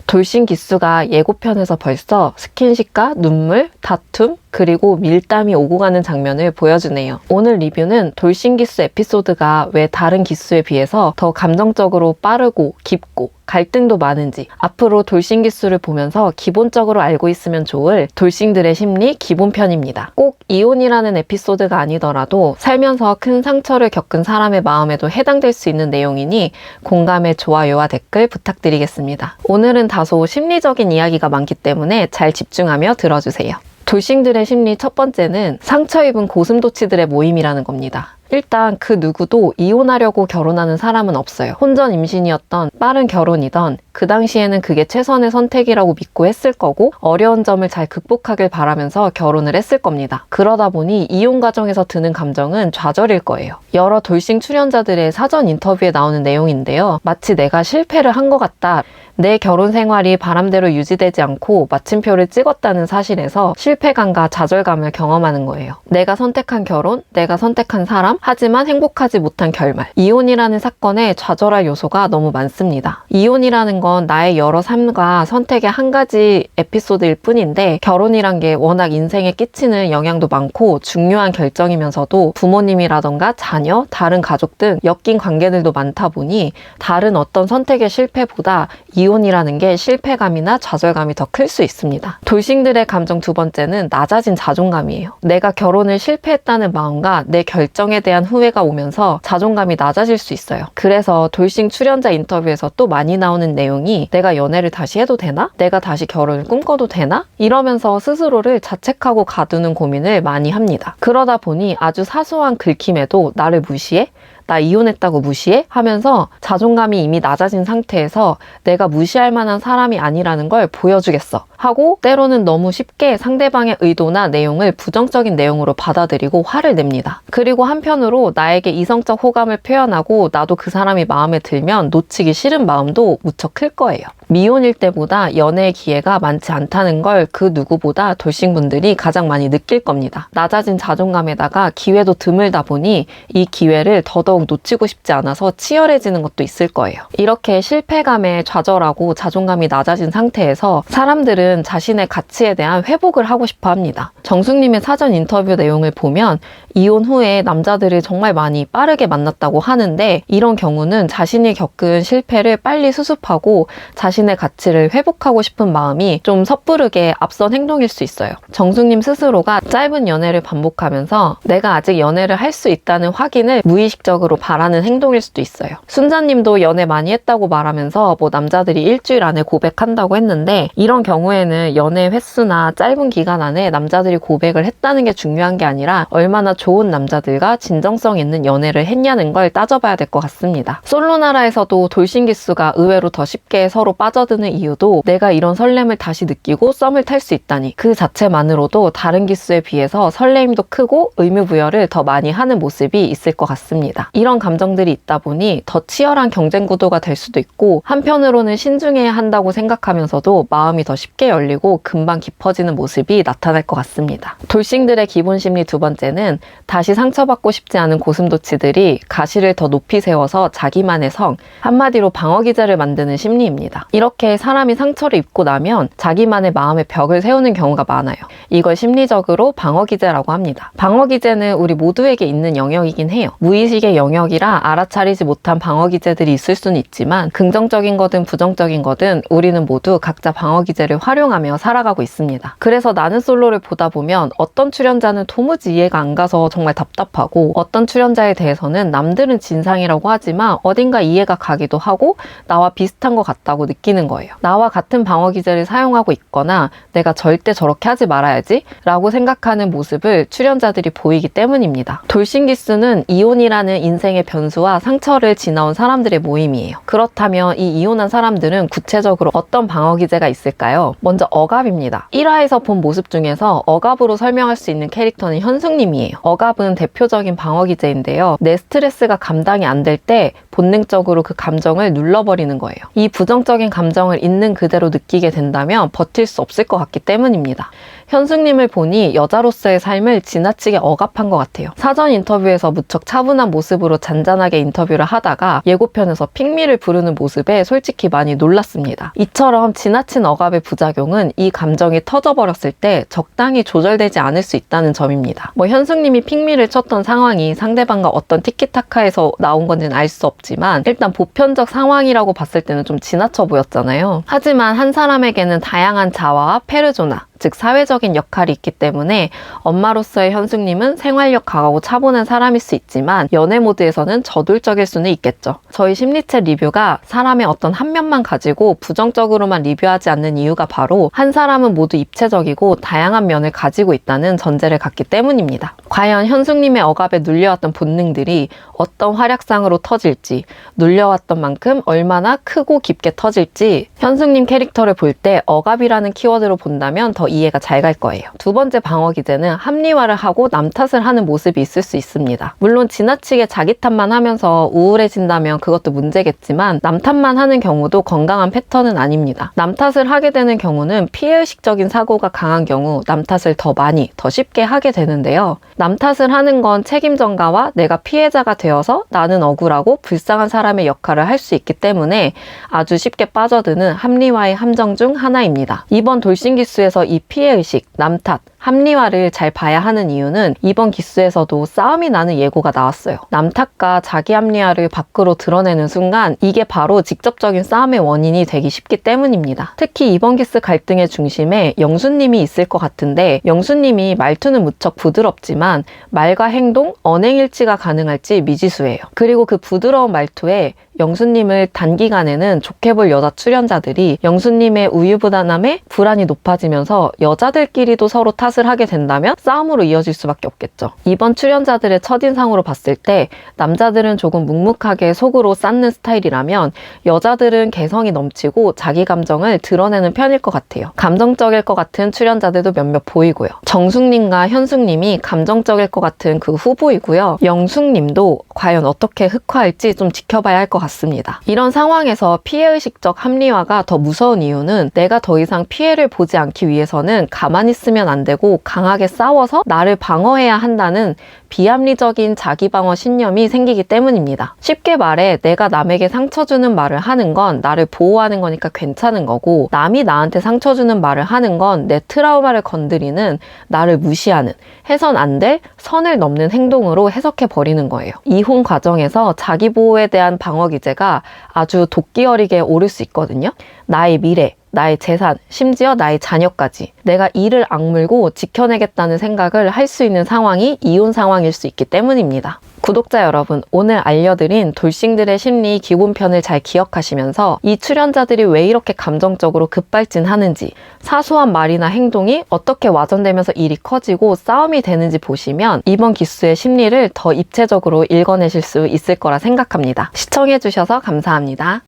돌싱 기수가 예고편에서 벌써 스킨십과 눈물, 다툼, 그리고 밀담이 오고 가는 장면을 보여주네요. 오늘 리뷰는 돌싱 기수 에피소드가 왜 다른 기수에 비해서 더 감정적으로 빠르고 깊고 갈등도 많은지, 앞으로 돌싱 기수를 보면서 기본적으로 알고 있으면 좋을 돌싱들의 심리 기본편입니다. 꼭 이혼이라는 에피소드가 아니더라도 살면서 큰 상처를 겪은 사람의 마음에도 해당될 수 있는 내용이니 공감의 좋아요와 댓글 부탁드리겠습니다. 오늘은 다소 심리적인 이야기가 많기 때문에 잘 집중하며 들어주세요. 돌싱들의 심리 첫 번째는 상처 입은 고슴도치들의 모임이라는 겁니다. 일단 그 누구도 이혼하려고 결혼하는 사람은 없어요. 혼전 임신이었던 빠른 결혼이던 그 당시에는 그게 최선의 선택이라고 믿고 했을 거고 어려운 점을 잘 극복하길 바라면서 결혼을 했을 겁니다. 그러다 보니 이혼 과정에서 드는 감정은 좌절일 거예요. 여러 돌싱 출연자들의 사전 인터뷰에 나오는 내용인데요. 마치 내가 실패를 한 것 같다. 내 결혼 생활이 바람대로 유지되지 않고 마침표를 찍었다는 사실에서 실패감과 좌절감을 경험하는 거예요. 내가 선택한 결혼, 내가 선택한 사람, 하지만 행복하지 못한 결말. 이혼이라는 사건에 좌절할 요소가 너무 많습니다. 이혼이라는 건 나의 여러 삶과 선택의 한 가지 에피소드일 뿐인데 결혼이란 게 워낙 인생에 끼치는 영향도 많고 중요한 결정이면서도 부모님이라던가 자녀, 다른 가족 등 엮인 관계들도 많다 보니 다른 어떤 선택의 실패보다 이혼이라는 게 실패감이나 좌절감이 더 클 수 있습니다. 돌싱들의 감정 두 번째는 낮아진 자존감이에요. 내가 결혼을 실패했다는 마음과 내 결정에 대한 후회가 오면서 자존감이 낮아질 수 있어요. 그래서 돌싱 출연자 인터뷰에서 또 많이 나오는 내용이 내가 연애를 다시 해도 되나? 내가 다시 결혼을 꿈꿔도 되나? 이러면서 스스로를 자책하고 가두는 고민을 많이 합니다. 그러다 보니 아주 사소한 긁힘에도 나를 무시해? 나 이혼했다고 무시해? 하면서 자존감이 이미 낮아진 상태에서 내가 무시할 만한 사람이 아니라는 걸 보여주겠어 하고 때로는 너무 쉽게 상대방의 의도나 내용을 부정적인 내용으로 받아들이고 화를 냅니다. 그리고 한편으로 나에게 이성적 호감을 표현하고 나도 그 사람이 마음에 들면 놓치기 싫은 마음도 무척 클 거예요. 미혼일 때보다 연애의 기회가 많지 않다는 걸 그 누구보다 돌싱분들이 가장 많이 느낄 겁니다. 낮아진 자존감에다가 기회도 드물다 보니 이 기회를 더더욱 놓치고 싶지 않아서 치열해지는 것도 있을 거예요. 이렇게 실패감에 좌절하고 자존감이 낮아진 상태에서 사람들은 자신의 가치에 대한 회복을 하고 싶어 합니다. 정숙님의 사전 인터뷰 내용을 보면 이혼 후에 남자들을 정말 많이 빠르게 만났다고 하는데 이런 경우는 자신이 겪은 실패를 빨리 수습하고 자신의 가치를 회복하고 싶은 마음이 좀 섣부르게 앞선 행동일 수 있어요. 정숙님 스스로가 짧은 연애를 반복하면서 내가 아직 연애를 할 수 있다는 확인을 무의식적으로 바라는 행동일 수도 있어요. 순자님도 연애 많이 했다고 말하면서 남자들이 일주일 안에 고백한다고 했는데 이런 경우에는 연애 횟수나 짧은 기간 안에 남자들이 고백을 했다는 게 중요한 게 아니라 얼마나 좋은 남자들과 진정성 있는 연애를 했냐는 걸 따져봐야 될 것 같습니다. 솔로나라에서도 돌싱 기수가 의외로 더 쉽게 서로 빠져드는 이유도 내가 이런 설렘을 다시 느끼고 썸을 탈 수 있다니 그 자체만으로도 다른 기수에 비해서 설레임도 크고 의무부여를 더 많이 하는 모습이 있을 것 같습니다. 이런 감정들이 있다 보니 더 치열한 경쟁 구도가 될 수도 있고 한편으로는 신중해야 한다고 생각하면서도 마음이 더 쉽게 열리고 금방 깊어지는 모습이 나타날 것 같습니다. 돌싱들의 기본 심리 두 번째는 다시 상처받고 싶지 않은 고슴도치들이 가시를 더 높이 세워서 자기만의 성, 한마디로 방어기제를 만드는 심리입니다. 이렇게 사람이 상처를 입고 나면 자기만의 마음의 벽을 세우는 경우가 많아요. 이걸 심리적으로 방어기제라고 합니다. 방어기제는 우리 모두에게 있는 영역이긴 해요. 무의식의 영역이라 알아차리지 못한 방어기제들이 있을 수는 있지만 긍정적인 거든 부정적인 거든 우리는 모두 각자 방어기제를 활용하며 살아가고 있습니다. 그래서 나는 솔로를 보다 보면 어떤 출연자는 도무지 이해가 안 가서 정말 답답하고 어떤 출연자에 대해서는 남들은 진상이라고 하지만 어딘가 이해가 가기도 하고 나와 비슷한 것 같다고 느끼는 거예요. 나와 같은 방어기제를 사용하고 있거나 내가 절대 저렇게 하지 말아야지 라고 생각하는 모습을 출연자들이 보이기 때문입니다. 돌싱 기수는 이혼이라는 인생의 변수와 상처를 지나온 사람들의 모임이에요. 그렇다면 이 이혼한 사람들은 구체적으로 어떤 방어기제가 있을까요? 먼저 억압입니다. 1화에서 본 모습 중에서 억압으로 설명할 수 있는 캐릭터는 현숙님이에요. 억압은 대표적인 방어기제인데요. 내 스트레스가 감당이 안 될 때 본능적으로 그 감정을 눌러버리는 거예요. 이 부정적인 감정을 있는 그대로 느끼게 된다면 버틸 수 없을 것 같기 때문입니다. 현숙님을 보니 여자로서의 삶을 지나치게 억압한 것 같아요. 사전 인터뷰에서 무척 차분한 모습으로 잔잔하게 인터뷰를 하다가 예고편에서 핑미를 부르는 모습에 솔직히 많이 놀랐습니다. 이처럼 지나친 억압의 부작용은 이 감정이 터져버렸을 때 적당히 조절되지 않을 수 있다는 점입니다. 현숙님이 핑미를 쳤던 상황이 상대방과 어떤 티키타카에서 나온 건지는 알 수 없지만 일단 보편적 상황이라고 봤을 때는 좀 지나쳐 보였잖아요. 하지만 한 사람에게는 다양한 자아와 페르소나, 즉 사회적인 역할이 있기 때문에 엄마로서의 현숙님은 생활력 강하고 차분한 사람일 수 있지만 연애 모드에서는 저돌적일 수는 있겠죠. 저희 심리책 리뷰가 사람의 어떤 한 면만 가지고 부정적으로만 리뷰하지 않는 이유가 바로 한 사람은 모두 입체적이고 다양한 면을 가지고 있다는 전제를 갖기 때문입니다. 과연 현숙님의 억압에 눌려왔던 본능들이 어떤 활약상으로 터질지, 눌려왔던 만큼 얼마나 크고 깊게 터질지 현숙님 캐릭터를 볼 때 억압이라는 키워드로 본다면 더 이해가 잘 갈 거예요. 두 번째 방어 기제는 합리화를 하고 남 탓을 하는 모습이 있을 수 있습니다. 물론 지나치게 자기 탓만 하면서 우울해진다면 그것도 문제겠지만 남 탓만 하는 경우도 건강한 패턴은 아닙니다. 남 탓을 하게 되는 경우는 피해의식적인 사고가 강한 경우 남 탓을 더 많이, 더 쉽게 하게 되는데요. 남 탓을 하는 건 책임 전가와 내가 피해자가 되어서 나는 억울하고 불쌍한 사람의 역할을 할 수 있기 때문에 아주 쉽게 빠져드는 합리화의 함정 중 하나입니다. 이번 돌싱기수에서 이 피해의식, 남 탓, 합리화를 잘 봐야 하는 이유는 이번 기수에서도 싸움이 나는 예고가 나왔어요. 남 탓과 자기 합리화를 밖으로 드러내는 순간 이게 바로 직접적인 싸움의 원인이 되기 쉽기 때문입니다. 특히 이번 기수 갈등의 중심에 영수님이 있을 것 같은데 영수님이 말투는 무척 부드럽지만 말과 행동, 언행일치가 가능할지 미지수예요. 그리고 그 부드러운 말투에 영수님을 단기간에는 좋게 볼 여자 출연자들이 영수님의 우유부단함에 불안이 높아지면서 여자들끼리도 서로 탓을 하게 된다면 싸움으로 이어질 수밖에 없겠죠. 이번 출연자들의 첫인상으로 봤을 때 남자들은 조금 묵묵하게 속으로 쌓는 스타일이라면 여자들은 개성이 넘치고 자기 감정을 드러내는 편일 것 같아요. 감정적일 것 같은 출연자들도 몇몇 보이고요. 정숙님과 현숙님이 감정적일 것 같은 그 후보이고요. 영숙님도 과연 어떻게 흑화할지 좀 지켜봐야 할 것 같습니다. 이런 상황에서 피해의식적 합리화가 더 무서운 이유는 내가 더 이상 피해를 보지 않기 위해서는 가만히 있으면 안 되고 강하게 싸워서 나를 방어해야 한다는 비합리적인 자기방어 신념이 생기기 때문입니다. 쉽게 말해 내가 남에게 상처 주는 말을 하는 건 나를 보호하는 거니까 괜찮은 거고 남이 나한테 상처 주는 말을 하는 건 내 트라우마를 건드리는 나를 무시하는 해선 안 될 선을 넘는 행동으로 해석해 버리는 거예요. 이혼 과정에서 자기 보호에 대한 방어 기제가 아주 도끼 어리게 오를 수 있거든요. 나의 미래, 나의 재산, 심지어 나의 자녀까지 내가 이를 악물고 지켜내겠다는 생각을 할 수 있는 상황이 이혼 상황일 수 있기 때문입니다. 구독자 여러분, 오늘 알려드린 돌싱들의 심리 기본편을 잘 기억하시면서 이 출연자들이 왜 이렇게 감정적으로 급발진하는지, 사소한 말이나 행동이 어떻게 와전되면서 일이 커지고 싸움이 되는지 보시면 이번 기수의 심리를 더 입체적으로 읽어내실 수 있을 거라 생각합니다. 시청해주셔서 감사합니다.